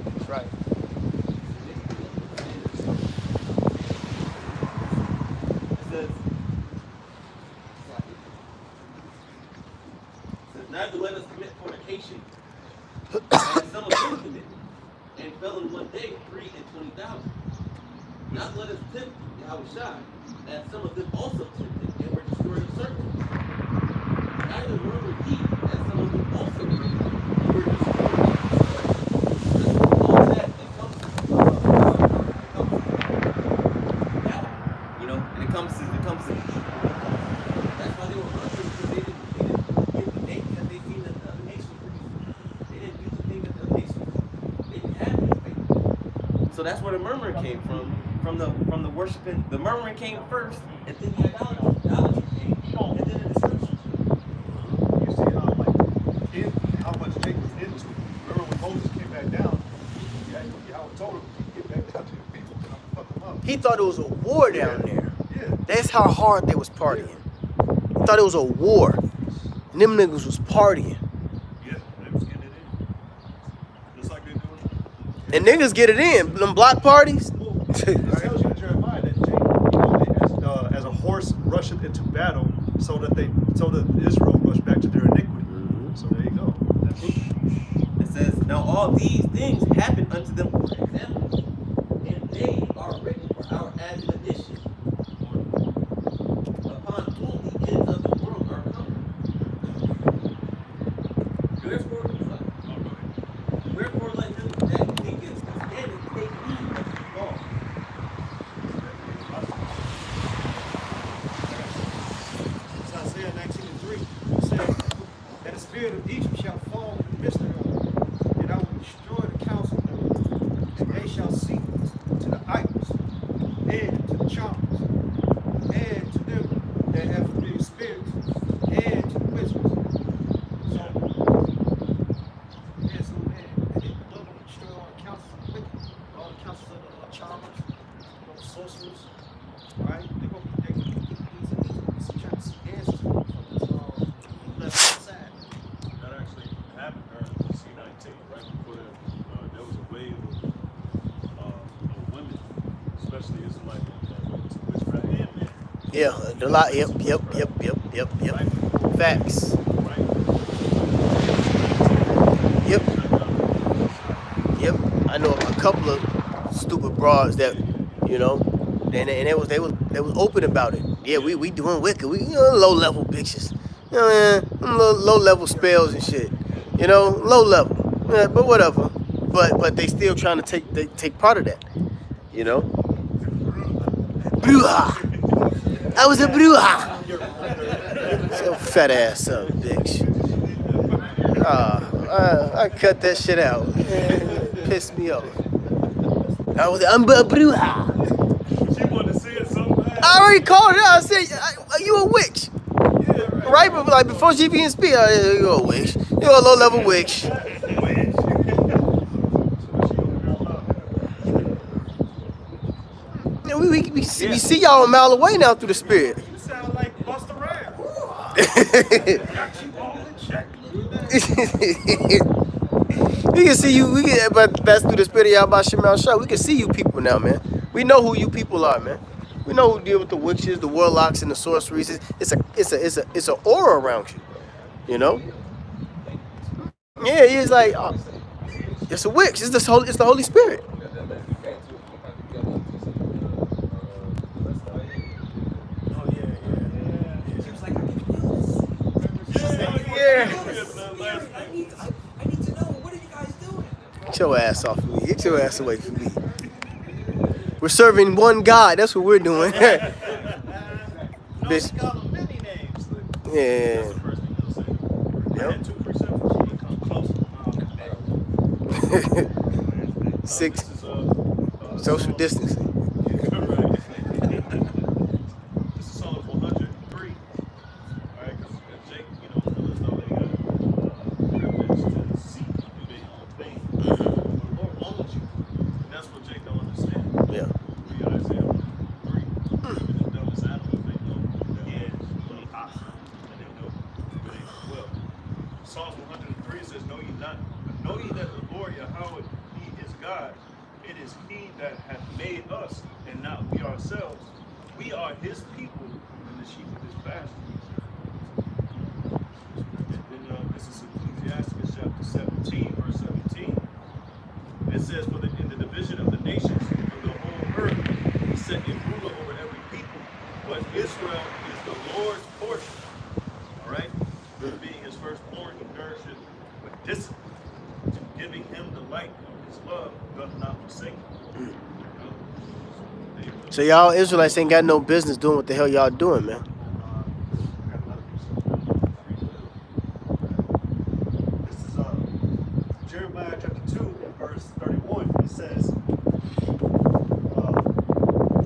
That's right. Neither let us commit fornication, as some of them committed, and fell in one day 320,000. Not let us tempt Yahushua, as some of them also tempted, and were destroyed of serpents. Neither murmur ye, as some of them also murmured, and were destroyed of serpents. All that encompasses doubt, and it encompasses That's why they were murmuring, because they didn't give the name that they seen that the other nations were using. They didn't use the name that the other nations were using. They didn't have any faith. So that's where the murmuring came from the worshiping. The murmuring came first, and then the idolatry came, and then the destruction came. You see how much Jake was into. Remember when Moses came back down, Yahweh told him to get back down to your people, fuck them up. He thought it was a war down there. Yeah. That's how hard they was partying. He thought it was a war. And them niggas was partying. Yeah, they was getting it in. Just like they doing. And niggas get it in. Them block parties. It tells you in Jeremiah that Jake, as a horse rusheth into battle, so that Israel rushed back to their iniquity. So there you go. It says, now all these things happen unto them for examples, and they are written for our admonition, upon whom the ends of the world are come. Wherefore let him that thinketh to stand take heed lest he fall. It's Isaiah 19:3. It says, that the spirit of Egypt shall fall in the midst thereof, and I will destroy the counsel thereof, and they shall seek to the idols, and to the charmers, and to them that have familiar spirits, and to the wizards. So, yeah, so man, and the Lord will destroy all the counsels of the wicked, all the counsels of the charmers, all the sorcerers, right? They're gonna be these trying to see answers from this left side. That actually happened during C-19, right before there was a wave of women, especially Israelite women that went to witchcraft and men. Yeah, a lot. Yep. Facts. Right? Yep. I know a couple of stupid broads that, and they was open about it. Yeah, we doing wicked. We low level bitches. Low level spells and shit. Low level. Yeah, but whatever. But they still trying to take part of that. Bruja. I was a bruja. So fat ass up, bitch. I cut that shit out. Pissed me off. I'm a bruja. She wanted to see it so bad. I already called it out. I said, you a witch. Yeah, Right, but like before she even speak, you a witch. You a low level witch. We see y'all a mile away now through the spirit. You sound like Busta Rhymes. Got you all in check. We can see you. But that's through the spirit of Yahweh Shemal Shah. We can see you people now, man. We know who you people are, man. We know who deal with the witches, the warlocks, and the sorceries. It's a aura around you, Yeah, it's like it's a witch. It's the Holy Spirit. I need to know, what are you guys doing? Get your ass off of me. Get your ass away from me. We're serving one God. That's what we're doing. Bitch. Yeah. Yep. 6. Social distancing. This is Psalm 103. All right, because Jake, let us know they got privilege to seek and do their own thing. But the Lord owns you. And that's what Jake don't understand. Yeah. Read Isaiah 103. Even the dumbest animals, they know that. Yeah. And Psalms 103 says, know ye that the Lord Yahweh, he is God. It is he that hath made us, and not we ourselves. We are his people, and the sheep of his pasture. And then this is Ecclesiastes chapter 17, verse 17. It says, for in the division of the nations, for the whole earth, he set a ruler over every people. But Israel is the Lord's portion. All right? Being his firstborn, he nourished it with discipline, giving him the light of his love, doth not forsake him. So y'all Israelites ain't got no business doing what the hell y'all doing, man. This is Jeremiah chapter 2, verse 31. It says,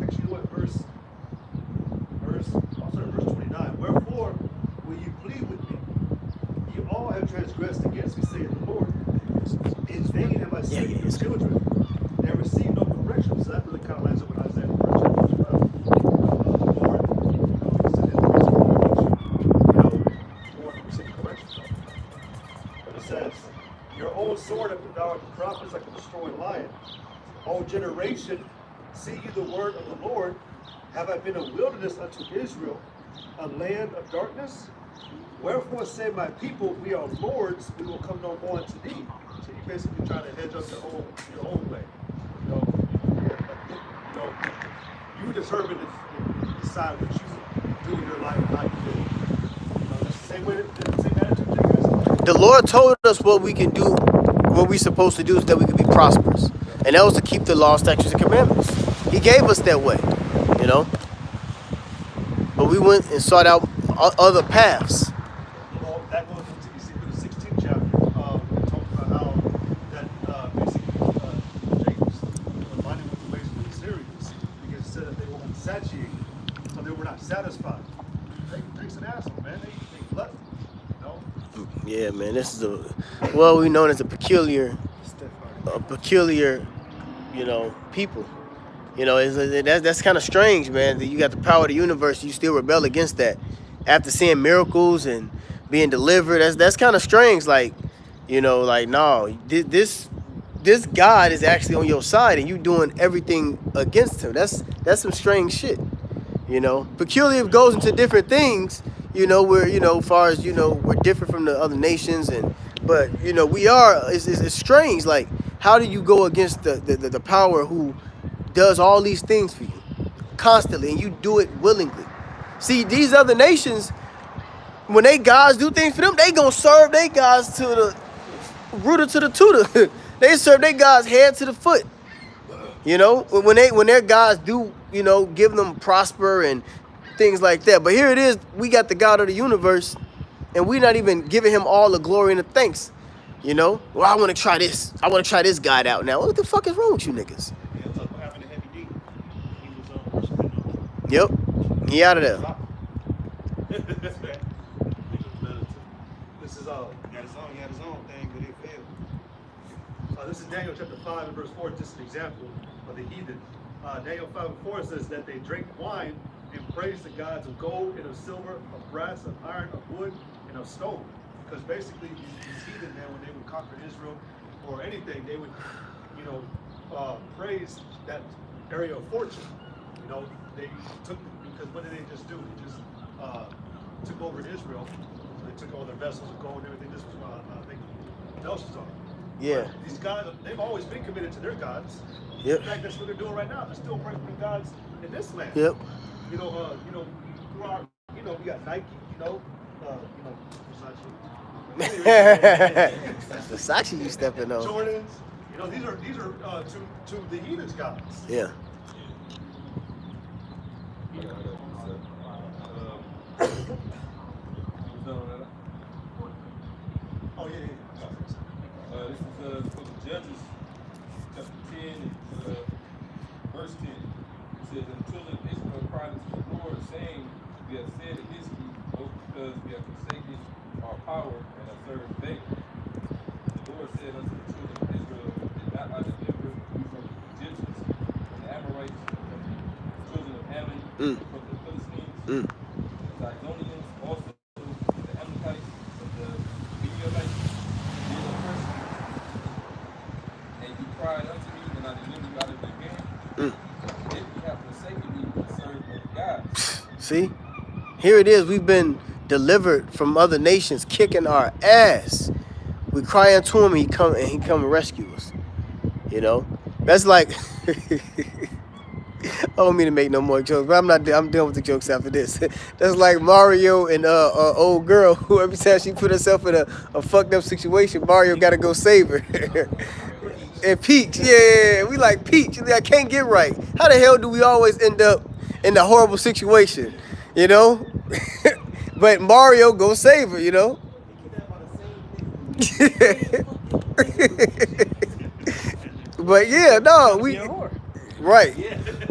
actually, what verse 29. Wherefore will you plead with me? You all have transgressed against me, saith the Lord. In vain have I slain your children. They receive no correction. So that really kind of lines up with Isaiah verse 12. But it says, your own sword hath devoured the prophets like a destroying lion. O generation, see ye the word of the Lord. Have I been a wilderness unto Israel, a land of darkness? Wherefore say my people, we are lords, we will come no more unto thee. So you basically trying to hedge up your own way. You determine to decide what you do in your life, how you do. That's the same way, the same attitude you guys. The Lord told us what we can do, what we're supposed to do is that we can be prosperous. And that was to keep the law, statutes, and commandments. He gave us that way, you know. But we went and sought out other paths. Well, that goes into Ezekiel the 16th chapter. It talks about how that basically Jacob's aligning with the ways of the Assyrians because it said that they were unsatiated, so they were not satisfied. Jake's an asshole, man. They glutton, you know. Yeah, man. This is well, we known as a peculiar, you know, people. You know, that's kind of strange, man. That you got the power of the universe, you still rebel against that after seeing miracles and being delivered. That's kind of strange. Like, you know, like no, this God is actually on your side, and you doing everything against him. That's some strange shit. You know, peculiar goes into different things. You know, we're as far as we're different from the other nations, but we are. It's strange. Like, how do you go against the power who does all these things for you constantly, and you do it willingly? See, these other nations, when they gods do things for them, they gonna serve their gods to the rooter to the tutor. They serve their gods head to the foot. You know, when their gods do, give them prosper and things like that. But here it is, we got the God of the universe, and we're not even giving him all the glory and the thanks. Well, I want to try this. I want to try this God out now. What the fuck is wrong with you niggas? Yep. He out of there. This is he had his own thing, but it failed. This is Daniel chapter 5 and verse 4, just an example of the heathen. Daniel 5 and 4 says that they drink wine and praise the gods of gold and of silver, of brass, of iron, of wood, and of stone. Because basically these heathen, man, when they would conquer Israel or anything, they would, praise that area of fortune. They took, because what did they just do? They just took over Israel. So they took all their vessels of gold and everything. This was, I think, Belshazzar. Yeah. But these guys, they've always been committed to their gods. Yep. In fact, that's what they're doing right now. They're still praising the gods in this land. Yep. We got Nike, Versace. Versace you stepping on. Jordans. These are to the heathens gods. Yeah. Oh yeah. This is the book of Judges, chapter 10, verse 10. It says, and the children of Israel cried unto the Lord, saying, we have sinned against you, both because we have forsaken our power and have served Baal. The Lord said unto the children of Israel, did not I deliver you from the Egyptians, from the Amorites, from the children of Ammon, from the Philistines, the Zidonians, also from the Amalekites, from the Midianites, See? Here it is. We've been delivered from other nations kicking our ass. We crying to him, he come and rescue us. You know? That's like I don't mean to make no more jokes, but I'm done with the jokes after this. That's like Mario and old girl who every time she put herself in a fucked up situation, Mario gotta go save her. And Peach, yeah, we like Peach. I can't get right. How the hell do we always end up in the horrible situation? You know? But Mario go save her, you know? But yeah, no, we right.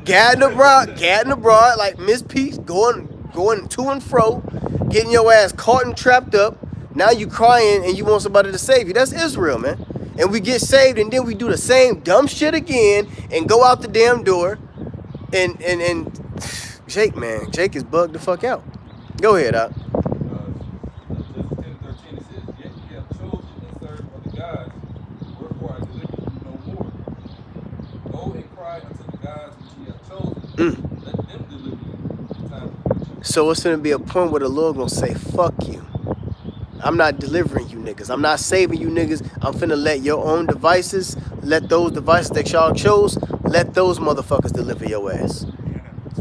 Gadding abroad, like Miss Peach, going to and fro, getting your ass caught and trapped up. Now you crying and you want somebody to save you. That's Israel, man. And we get saved and then we do the same dumb shit again and go out the damn door. And Jake, man, Jake is bugged the fuck out. Go ahead, Doc. Genesis 10:13 it says, "Yet ye have chosen and served other gods, wherefore I deliver you no more. Go and cry unto the gods which ye have chosen, let them deliver you in time of affliction." So it's gonna be a point where the Lord gonna say, fuck you. I'm not delivering you niggas. I'm not saving you niggas. I'm finna let your own devices, let those devices that y'all chose, let those motherfuckers deliver your ass.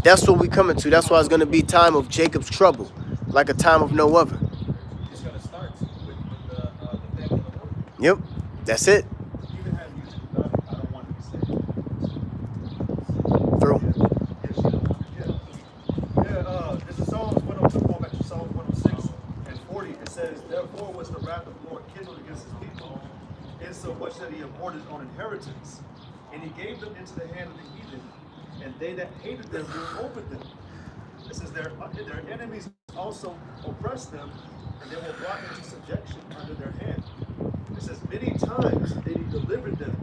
That's what we coming to. That's why it's gonna be time of Jacob's trouble, like a time of no other. It's gonna start with the family of the Lord. Yep, that's it. Even had music about it, I don't want to be saved. Through. This is Psalms 106, going back to Psalms 106 and 40. It says, "Therefore was the wrath of the Lord kindled against his people, insomuch that he abhorred his own inheritance, and he gave them into the hand of the heathen, and they that hated them ruled over them." It says, their enemies also oppressed them, and they were brought into subjection under their hand. It says, "Many times they delivered them,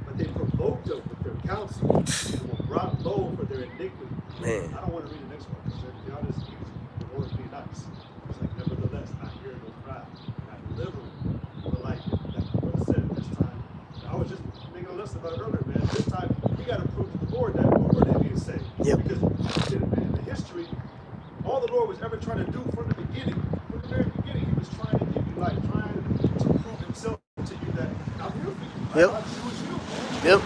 but they provoked them with their counsel, and were brought low for their iniquity." Man. I don't want to read the next one, because to be honest, the Lord be nice. It's like, "Nevertheless, I hear no cry, and I deliver them." But like that brother said this time, I was just making a list about it earlier, man. This time, we got to prove to the Lord that we're worthy being saved. Yep. Because in the history, all the Lord was ever trying to do from the beginning, from the very beginning, he was trying to give you life, trying to prove himself to you that I'm here for you. Yep. I choose you, man. Yep.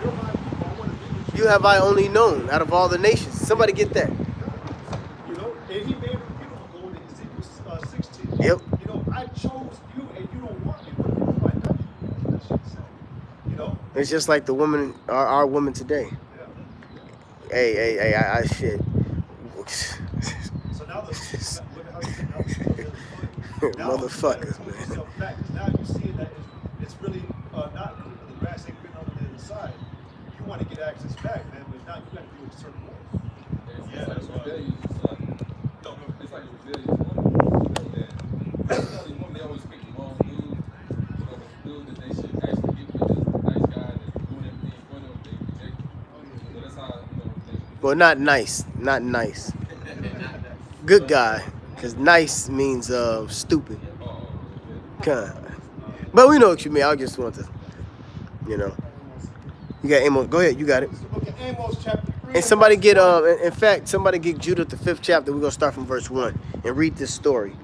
You're my people. I want to be with you. You have I only known out of all the nations. Somebody get that. You know, and he made it beautiful going to Ezekiel 16. Yep. You know, I chose you and you don't want me. What have I done? That shit said. You know? It's just like the woman, our woman today. Yeah. Hey, I shit. So now look at how you Motherfuckers, man. Because now you see that it's really not the grass ain't green on the other side. You want to get access back, man, but now you got to do it a certain way. It's like a rebellious, it's like a rebellious woman. That's the only woman, they always pick the wrong dude. The dude that they should actually get with is a nice guy that's doing everything for them, they reject him. So that's how, Well, not nice. Not nice. Good guy. Because nice means stupid. Kind. But we know what you mean. I just want to, you know. You got Amos. Go ahead. You got it. So look at Amos chapter 3. And somebody get in fact, somebody get Judah the 5th chapter. We're gonna start from verse 1 and read this story.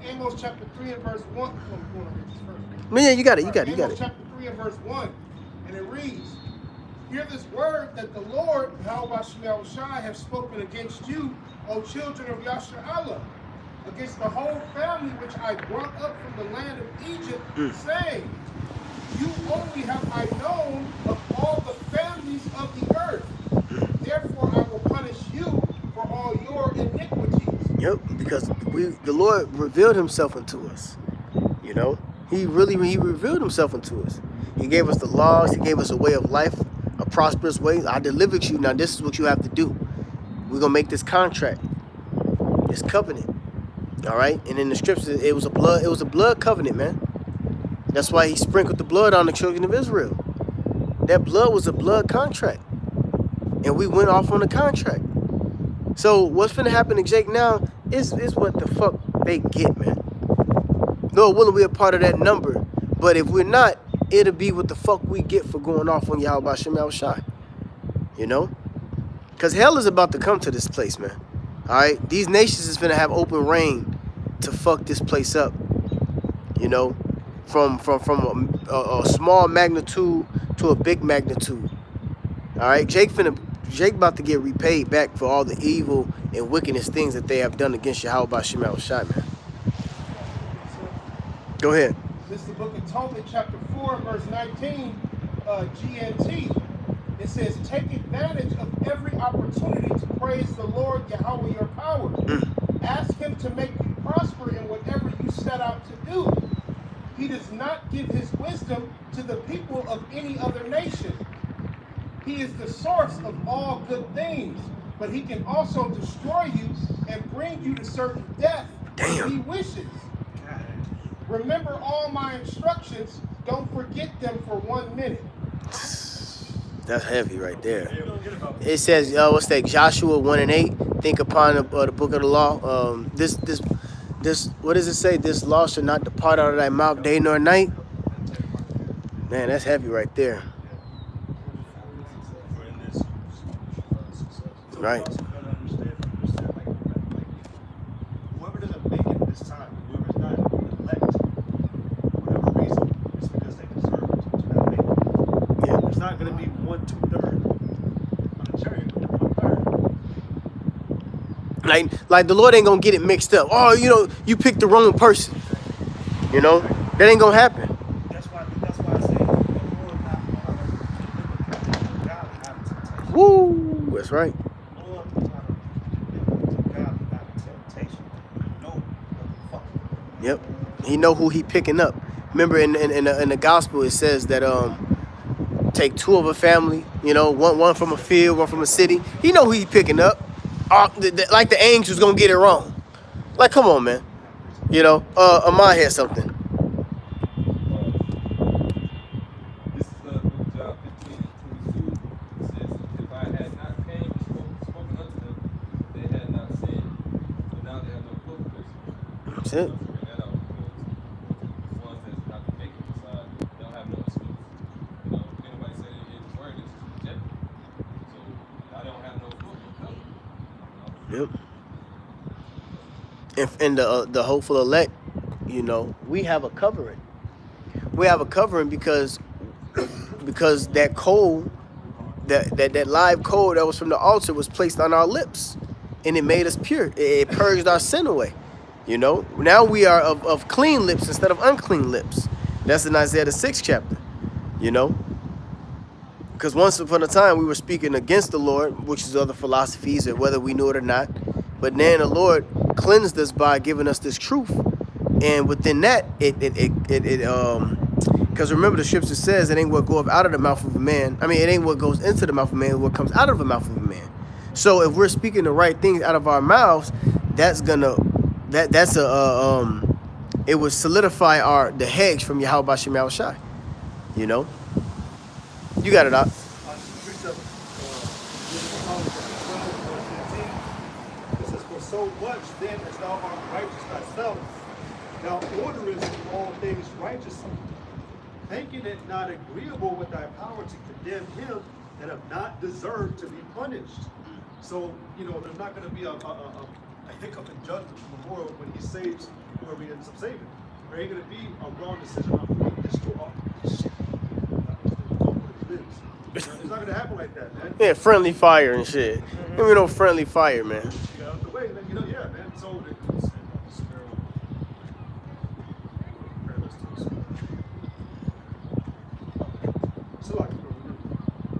Amos chapter 3 and verse 1. Oh, we want to read this first. Man, yeah, you got it. You got it. You got Amos it. chapter 3 and verse 1. And it reads, "Hear this word that the Lord, Yahweh have spoken against you, O children of Yasharallah, against the whole family which I brought up from the land of Egypt, saying, You only have I known of all the families of the earth. Therefore I will punish you for all your iniquities." Yep, because the Lord revealed himself unto us. You know, he revealed himself unto us. He gave us the laws. He gave us a way of life, a prosperous way. I delivered you. Now this is what you have to do. We're gonna make this contract, this covenant. All right. And in the scriptures, it was a blood covenant, man. That's why he sprinkled the blood on the children of Israel. That blood was a blood contract, and we went off on the contract. So what's finna happen to Jake now is what the fuck they get, man. Lord willing, we're a part of that number. But if we're not, it'll be what the fuck we get for going off on Yahweh Shem Shai. you know? Because hell is about to come to this place, man. All right? These nations is finna have open reign to fuck this place up, you know? From a small magnitude to a big magnitude. All right? Jake about to get repaid back for all the evil and wickedness things that they have done against Yahweh Ba'Shem Yahushai, man. Go ahead. This is the book of Tobit, chapter 4, verse 19, GNT. It says, take advantage of every opportunity to praise the Lord Yahweh your power. Ask him to make you prosper in whatever you set out to do. He does not give his wisdom to the people of any other nation. He is the source of all good things, but he can also destroy you and bring you to certain death if he wishes. Remember all my instructions. Don't forget them for 1 minute. That's heavy right there. It says, what's that? Joshua 1:8. Think upon the book of the law. This. What does it say? This law should not depart out of thy mouth day nor night. Man, that's heavy right there. Right. Whoever doesn't make it this time, whoever's not elect, for whatever reason, it's because they deserve to not make it. Yeah. There's not going to be 1 2/3 on a chariot, 1/3. Like the Lord ain't gonna get it mixed up. Oh, you know, you picked the wrong person. You know, that ain't gonna happen. That's why I say, the Lord not God not temptation. Woo, that's right. Lord not God not temptation. No, motherfucker. Yep. He know who he picking up. Remember in the gospel it says that take 2 of a family, you know, one from a field, one from a city. He know who he picking up. Like the angels gonna get it wrong. Like, come on, man. You know, Amon had something. This is the book of John 15:22. It says, if I had not came and spoken unto them, they had not sinned. But now they have no book of this. That's it. Bring that out because the ones that's not to make it inside, they'll have no excuse. You know, if anybody said it in his word, it's rejected. So I don't have no book of them. Yep. And the hopeful elect, you know, we have a covering. We have a covering because that coal, that live coal that was from the altar was placed on our lips, and it made us pure. It purged our sin away. You know, now we are of clean lips instead of unclean lips. That's in Isaiah the 6th chapter. You know, because once upon a time we were speaking against the Lord, which is other philosophies, or whether we knew it or not. But then the Lord cleansed us by giving us this truth, and within that, because remember the scripture says it ain't what goes out of the mouth of a man. I mean, it ain't what goes into the mouth of a man, what comes out of the mouth of a man. So if we're speaking the right things out of our mouths, it would solidify the hedge from Yahweh Ba'Shem Yahushai. You know, you got it out. So much then as thou art righteous thyself, thou orderest all things righteously, thinking it not agreeable with thy power to condemn him that have not deserved to be punished. So, you know, there's not going to be a hiccup in judgment from the Lord when he saves whoever he ends up saving. There ain't going to be a wrong decision on who destroy. It's not going to happen like that, man. Yeah, friendly fire and shit. Give me no friendly fire, man. Get out of the way, man. You know, yeah, man. So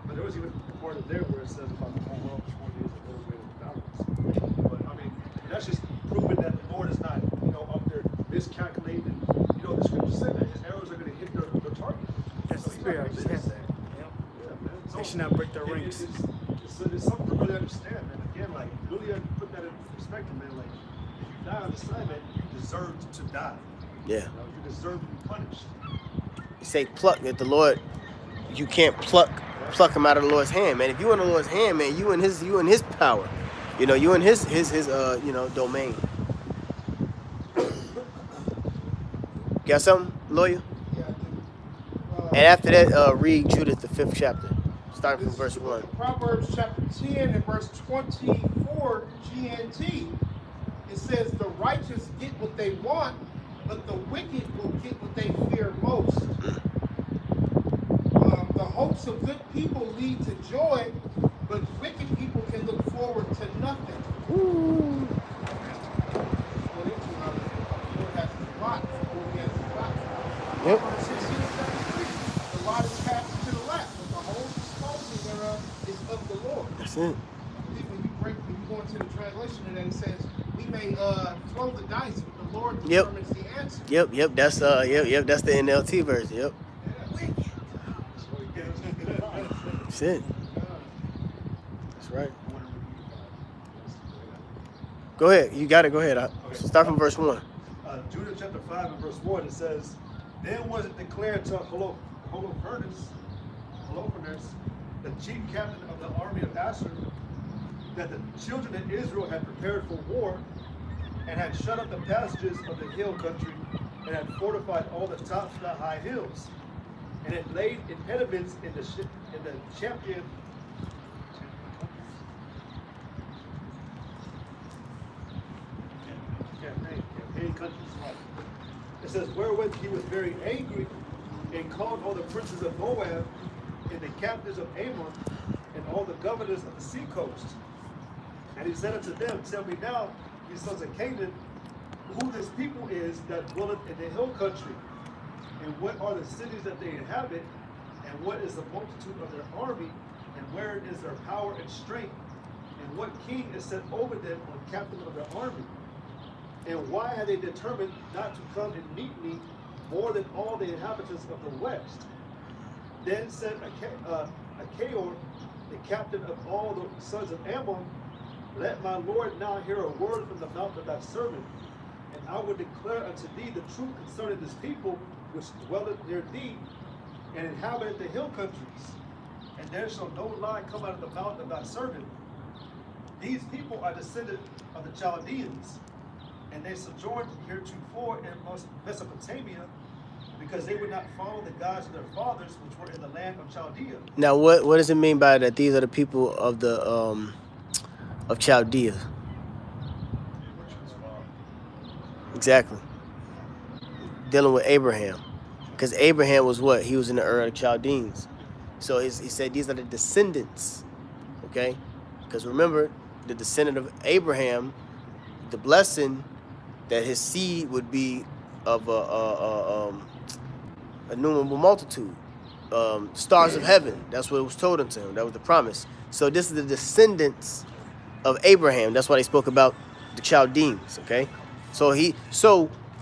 but there was even a part of there where it says about the whole world 40 years ago with balance. But I mean, that's just proving that the Lord is not, you know, up there miscalculating. You know, the scripture said that his arrows are going to hit their target. That's the spirit. I just had that. Yeah, man. So They should not break their rings. It's something to really understand, man. Again, like, really put that in perspective, man. Like, if you die on assignment, you deserve to die. Yeah. You know, you deserve to be punished. You say pluck at the Lord, you can't pluck him out of the Lord's hand, man. If you in the Lord's hand, man, you in his power. You know, you in his domain. Got something, lawyer? Yeah, I do. And after that, read Judith the 5th chapter. starting from This verse is the book 1. of Proverbs chapter 10 and verse 24 GNT. It says, the righteous get what they want, but the wicked will get what they fear most. The hopes of good people lead to joy, but wicked people can look forward to nothing. Ooh. The Lord has a lot. He has a lot. Yep. The lot is cast to the left, but the whole disposal thereof is of the Lord. That's it. I believe when you go into the translation of that, it says, we may throw the dice, but the Lord determines the answer. Yep. That's that's the NLT version. Yep. That's it. That's right. Go ahead. You got it. Go ahead. Start from verse 1. Judah chapter 5 and verse 1, it says, then was it declared to Holofernes, the chief captain of the army of Asher, that the children of Israel had prepared for war, and had shut up the passages of the hill country, and had fortified all the tops of the high hills, and had laid impediments in the champion. Campaign countries. It says, wherewith he was very angry, and called all the princes of Moab, and the captains of Ammon, and all the governors of the sea coast. And he said unto them, tell me now, ye sons of Canaan, who this people is that dwelleth in the hill country, and what are the cities that they inhabit, and what is the multitude of their army, and where is their power and strength, and what king is set over them on captain of their army? And why have they determined not to come and meet me more than all the inhabitants of the west? Then said Achaor, the captain of all the sons of Ammon, let my Lord now hear a word from the mouth of thy servant, and I will declare unto thee the truth concerning this people which dwelleth near thee, and inhabit the hill countries. And there shall no lie come out of the mouth of thy servant. These people are descended of the Chaldeans, and they sojourned heretofore in Mesopotamia, because they would not follow the gods of their fathers, which were in the land of Chaldea. Now, what does it mean by that? These are the people of the of Chaldea. Exactly. Dealing with Abraham, because Abraham was what? He was in the Ur of the Chaldeans. So he said these are the descendants. Okay, because remember, the descendant of Abraham, the blessing that his seed would be of a innumerable multitude, stars of heaven. That's what was told unto him. That was the promise. So this is the descendants of Abraham. That's why they spoke about the Chaldeans. Okay, so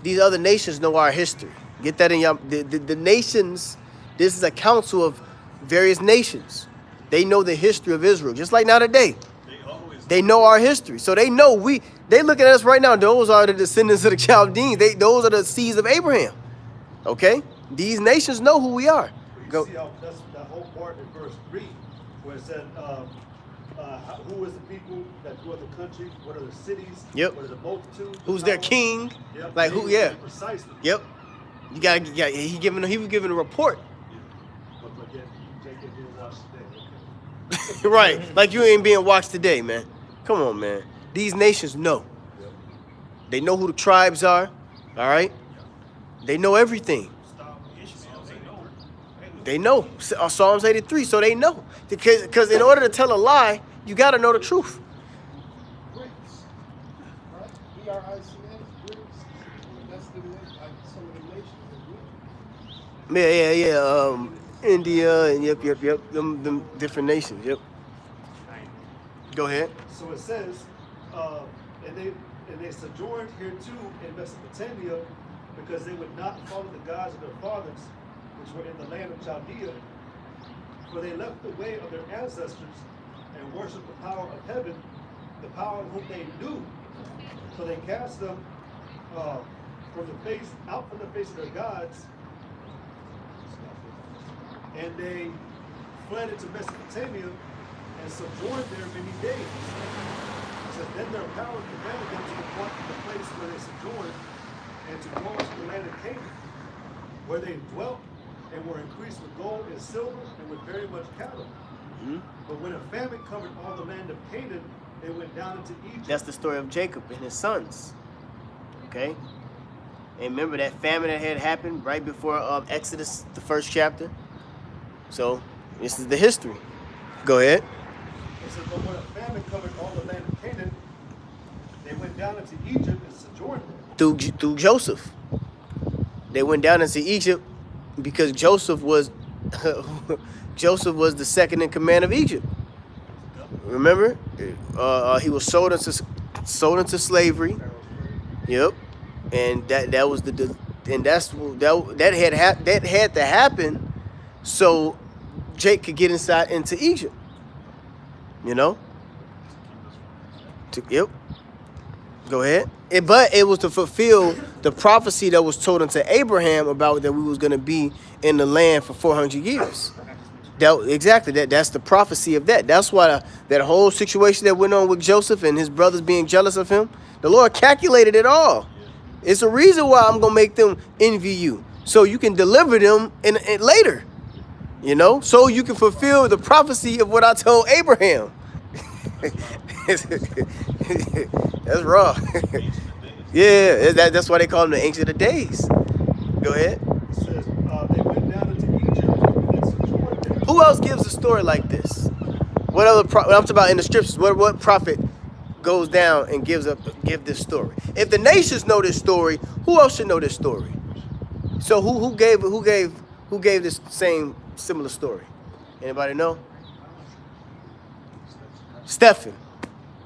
these other nations know our history. Get that in your the nations. This is a council of various nations. They know the history of Israel, just like now today. They know our history, so they know they look at us right now. Those are the descendants of the Chaldeans. Those are the seeds of Abraham. Okay, these nations know who we are. Go. See how that's that whole part in verse 3, where it said, "Who is the people that dwell the country? What are the cities? Yep. What are the multitude? Who's their king? Yep. Like who? Yeah. Precisely. Yep. You got. He was giving a report. But yet, Jacob didn't watch today. Right. Like you ain't being watched today, man. Come on, man. These nations know. Yep. They know who the tribes are. All right. They know everything. They know. Psalms 83. So they know. Because in order to tell a lie, you got to know the truth. Greeks, right? B-R-I-C-S, Greeks. That's like some of the nations. Yeah. India and yep. Them different nations. Yep. Go ahead. So it says, and they sojourned here too in Mesopotamia, because they would not follow the gods of their fathers, which were in the land of Chaldea. For they left the way of their ancestors and worshipped the power of heaven, the power whom they knew. So they cast them out from the face of their gods, and they fled into Mesopotamia and sojourned there many days. So then their power commanded them to depart from the place where they sojourned, and to go into the land of Canaan, where they dwelt and were increased with gold and silver and with very much cattle. But when a famine covered all the land of Canaan, they went down into Egypt. That's the story of Jacob and his sons. Okay? And remember that famine that had happened right before Exodus, the first chapter? So, this is the history. Go ahead. It says, but when a famine covered all the land of Canaan, they went down into Egypt and sojourned there. Through Joseph. They went down into Egypt because Joseph was the second in command of Egypt. Remember? He was sold into slavery. Yep. And that was that had to happen so Jake could get into Egypt. You know? Yep. Go ahead. But it was to fulfill the prophecy that was told unto Abraham about that we was going to be in the land for 400 years. That's the prophecy of that. That's why that whole situation that went on with Joseph and his brothers being jealous of him, the Lord calculated it all. It's a reason why I'm going to make them envy you, so you can deliver them in later, you know, so you can fulfill the prophecy of what I told Abraham. That's raw. Yeah, that's why they call him the Ancient of Days. Go ahead. It says, they went down into Egypt and sojourned there. Who else gives a story like this? What other I'm talking about in the scriptures? What prophet goes down and give this story? If the nations know this story, who else should know this story? So who gave this same similar story? Anybody know? Stephen.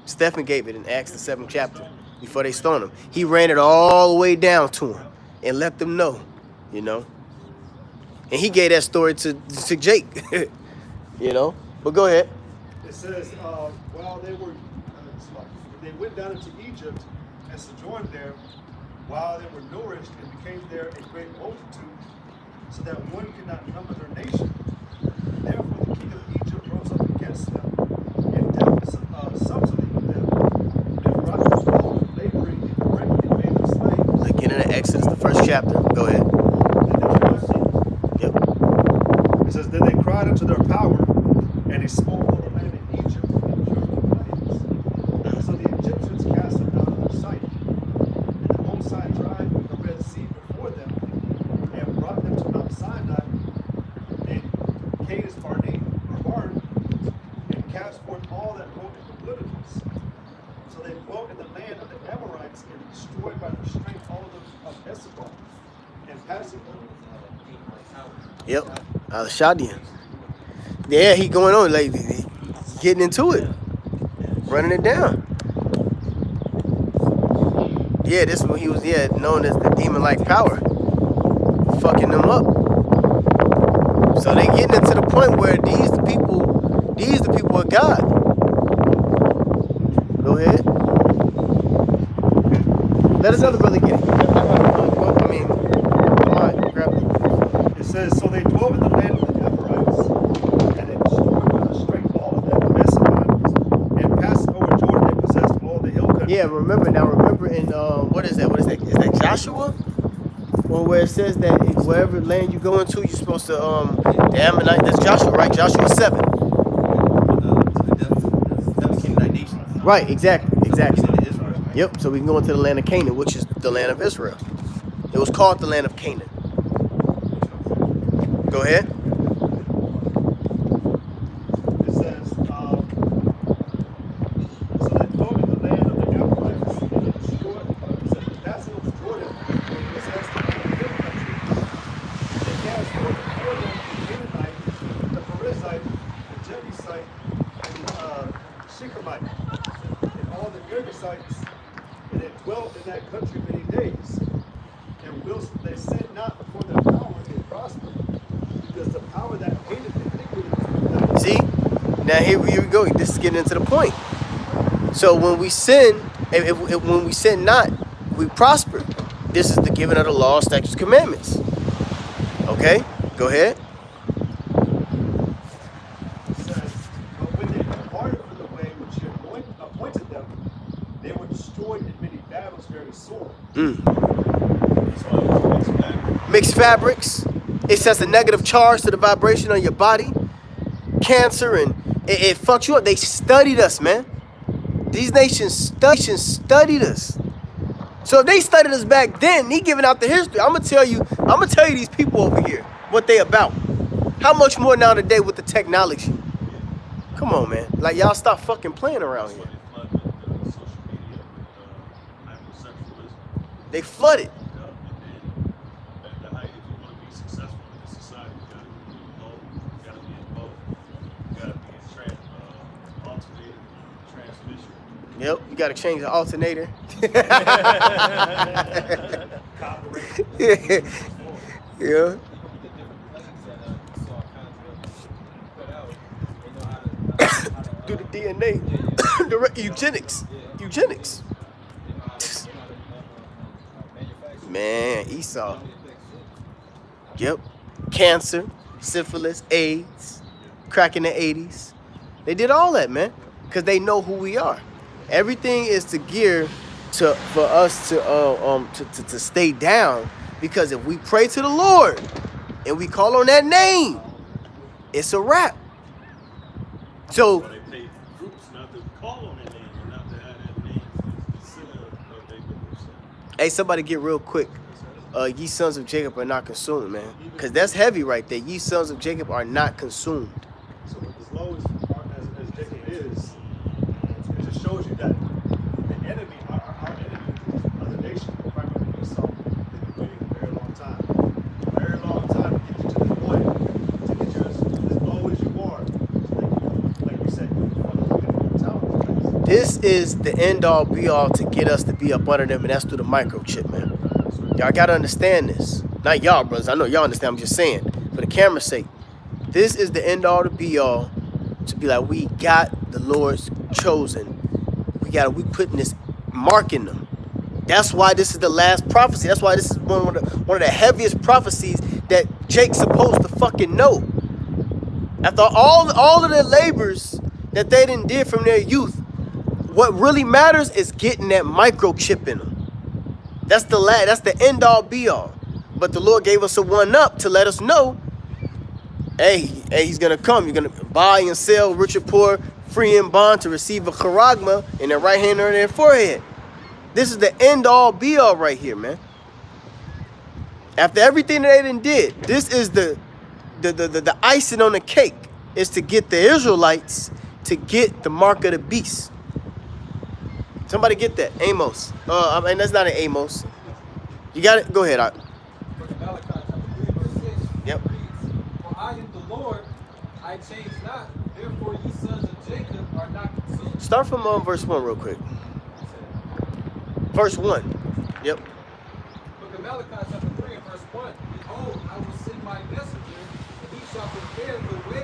Stephen gave it in Acts the 7th chapter before they stoned him. He ran it all the way down to him and let them know, you know. And he gave that story to Jake, you know. But go ahead. It says, while they went down into Egypt and sojourned there, while they were nourished and became there a great multitude, so that one could not number their nation. Therefore the king of Egypt rose up against them and dealt subsidy with them, and brought them all laboring in the wreck and made them slaves. Like in Exodus, the 1st chapter. Go ahead. Yep. It says, then they cried unto their power, and they smote all the land in Egypt and cured the plagues. So the Egyptians cast them out of their sight, and the Most High dried the Red Sea before them, and brought them to Mount Sinai, and Kadesh Barnea, and cast forth all that dwelt in the wilderness. So they dwelt in the land of the Amorites, and destroyed by their strength all of them of Esabon, and passing over. Yep. Al-Shadian. Yeah, he going on, like, getting into it. Running it down. Yeah, this one he was, known as the demon-like power. Fucking them up. So they getting into the point where these the people of God. Go ahead. Let another brother get it. I mean, come on, grab it. It says, so they dwelt in the land of the Amorites, and they destroyed by the strength all of them of Esabon, and passed over Jordan, they possessed all the hill country. Yeah, remember in what is that? Is that Joshua? Or where it says that wherever land you go into, you're supposed to the Ammonite. That's Joshua, right? Joshua 7. Right, exactly. Yep. So we can go into the land of Canaan, which is the land of Israel. It was called the land of Canaan. Go ahead. It says, so they dwelt in the land of the Amorites, and they destroyed, it says, the passing of Jordan, they possessed all the hill country. They cast forth before them the Canaanite, the Perizzite, the Jebusite, and the Shechemite, and all the Girgashites, and they dwelt in that country many days. And whilst they sinned not before their power, they prospered, because the power that hated iniquity was with them. See? Now here we go. This is getting into the point. So when we sin, when we sin not, we prosper. This is the giving of the law, statutes, commandments. Okay? Go ahead. It says, but when they departed from the way which he appointed them, they were destroyed in many battles very sore. Mixed fabrics. It sets a negative charge to the vibration on your body. Cancer and It fucked you up. They studied us, man. These nations studied us. So if they studied us back then, he giving out the history. I'm gonna tell you these people over here what they about. How much more now today with the technology? Come on, man. Like, y'all stop fucking playing around here. They flooded. Yep, you gotta change the alternator. Yeah. Do the DNA, the eugenics. Man, Esau. Yep. Cancer, syphilis, AIDS, crack in the 80s. They did all that, man, because they know who we are. Everything is to gear for us to stay down, because if we pray to the Lord and we call on that name, it's a wrap. So They pay groups not to call on that name and not to have that name as the center of their beliefs. hey, somebody get real quick. Ye sons of Jacob are not consumed, man. Because that's heavy right there. Ye sons of Jacob are not consumed. So as low as Jacob is, it just shows you that the enemy, our enemy, other nations, primarily Esau, they've been waiting a very long time. A very long time to get you to this point, to get you as low as you are. Like you said, This is the end all be all to get us to be up under them, and that's through the microchip, man. Y'all gotta understand this. Not y'all, brothers. I know y'all understand. I'm just saying, for the camera's sake, this is the end all to be all, to be like, we got the Lord's chosen. We putting this mark in them. That's why this is the last prophecy. That's why this is one of the heaviest prophecies that Jake's supposed to fucking know. After all of their labors that they did from their youth, what really matters is getting that microchip in them. That's the end all be all. But the Lord gave us a one up to let us know, hey, he's gonna come. You're gonna buy and sell, rich or poor, free and bond, to receive a charagma in their right hand or in their forehead. This is the end all be all right here, man. After everything that they did, this is the icing on the cake, is to get the Israelites to get the mark of the beast. Somebody get that. Amos. I mean, that's not an Amos. You got it? Go ahead. Malachi chapter 3, verse 6. Yep. Reads, for I am the Lord, I change not, therefore ye sons of Jacob are not consumed. Start from verse 1 real quick. Verse 1. Yep. Book of Malachi chapter 3 and verse 1. Behold, I will send my messenger, and he shall prepare the way